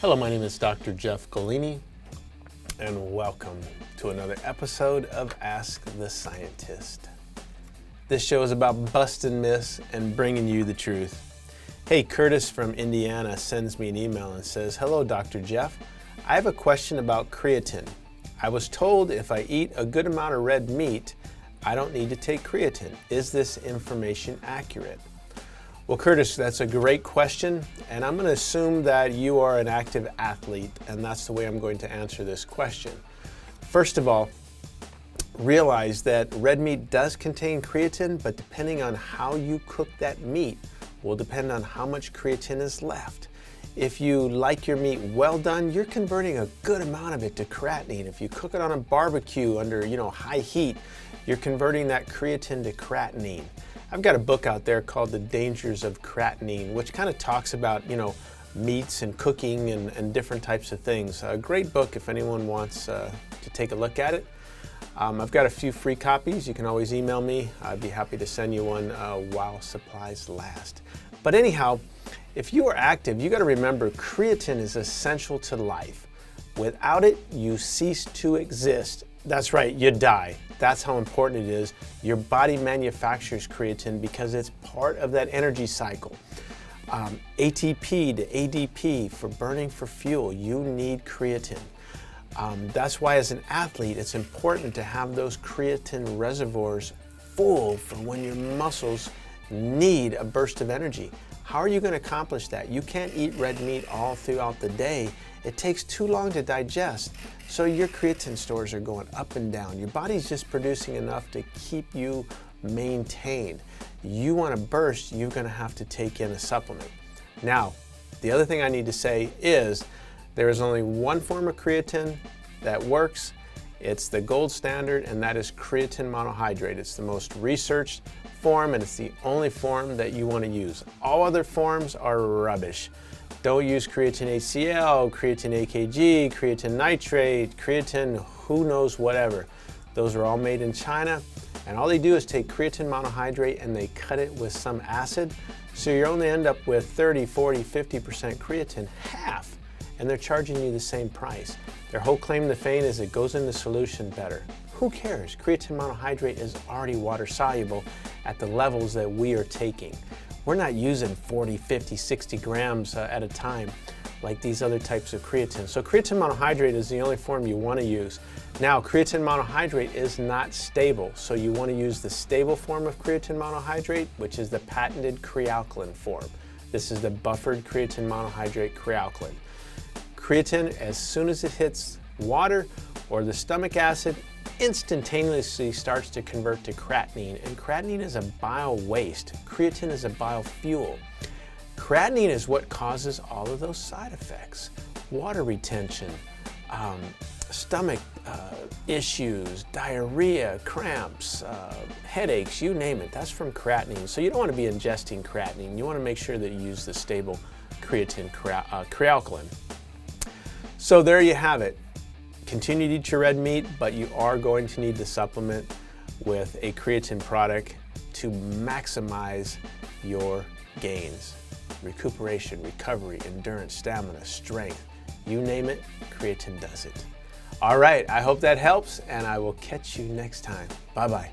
Hello, my name is Dr. Jeff Golini, and welcome to another episode of Ask the Scientist. This show is about busting myths and bringing you the truth. Hey, Curtis from Indiana sends me an email and says, "Hello, Dr. Jeff. I have a question about creatine. I was told if I eat a good amount of red meat, I don't need to take creatine. Is this information accurate?" Well, Curtis, that's a great question, and I'm going to assume that you are an active athlete, and that's the way I'm going to answer this question. First of all, realize that red meat does contain creatine, but depending on how you cook that meat will depend on how much creatine is left. If you like your meat well done, you're converting a good amount of it to creatinine. If you cook it on a barbecue under high heat, you're converting that creatine to creatinine. I've got a book out there called The Dangers of Creatinine, which kind of talks about, meats and cooking and different types of things. A great book if anyone wants to take a look at it. I've got a few free copies. You can always email me. I'd be happy to send you one while supplies last. But anyhow, if you are active, you got to remember creatine is essential to life. Without it, you cease to exist. That's right, you die. That's how important it is. Your body manufactures creatine because it's part of that energy cycle. ATP to ADP for burning for fuel, you need creatine. That's why as an athlete, it's important to have those creatine reservoirs full for when your muscles need a burst of energy. How are you going to accomplish that? You can't eat red meat all throughout the day. It takes too long to digest, so your creatine stores are going up and down. Your body's just producing enough to keep you maintained. You want to burst, you're going to have to take in a supplement. Now, the other thing I need to say is there is only one form of creatine that works. It's the gold standard, and that is creatine monohydrate. It's the most researched form, and it's the only form that you want to use. All other forms are rubbish. Don't use creatine HCl, creatine AKG, creatine nitrate, creatine who knows whatever. Those are all made in China, and all they do is take creatine monohydrate and they cut it with some acid, so you only end up with 30, 40, 50% creatine, half, and they're charging you the same price. Their whole claim to fame is it goes in the solution better. Who cares? Creatine monohydrate is already water soluble at the levels that we are taking. We're not using 40, 50, 60 grams at a time like these other types of creatine. So creatine monohydrate is the only form you want to use. Now, creatine monohydrate is not stable, so you want to use the stable form of creatine monohydrate, which is the patented Crealkaline form. This is the buffered creatine monohydrate Crealkaline. Creatine, as soon as it hits water or the stomach acid, instantaneously starts to convert to creatinine, and creatinine is a bile waste. Creatine is a biofuel. Creatinine is what causes all of those side effects: water retention, stomach issues, diarrhea, cramps, headaches, you name it. That's from creatinine. So you don't want to be ingesting creatinine. You want to make sure that you use the stable creatine Crealkaline. So there you have it. Continue to eat your red meat, but you are going to need to supplement with a creatine product to maximize your gains. Recuperation, recovery, endurance, stamina, strength, you name it, creatine does it. All right, I hope that helps, and I will catch you next time. Bye-bye.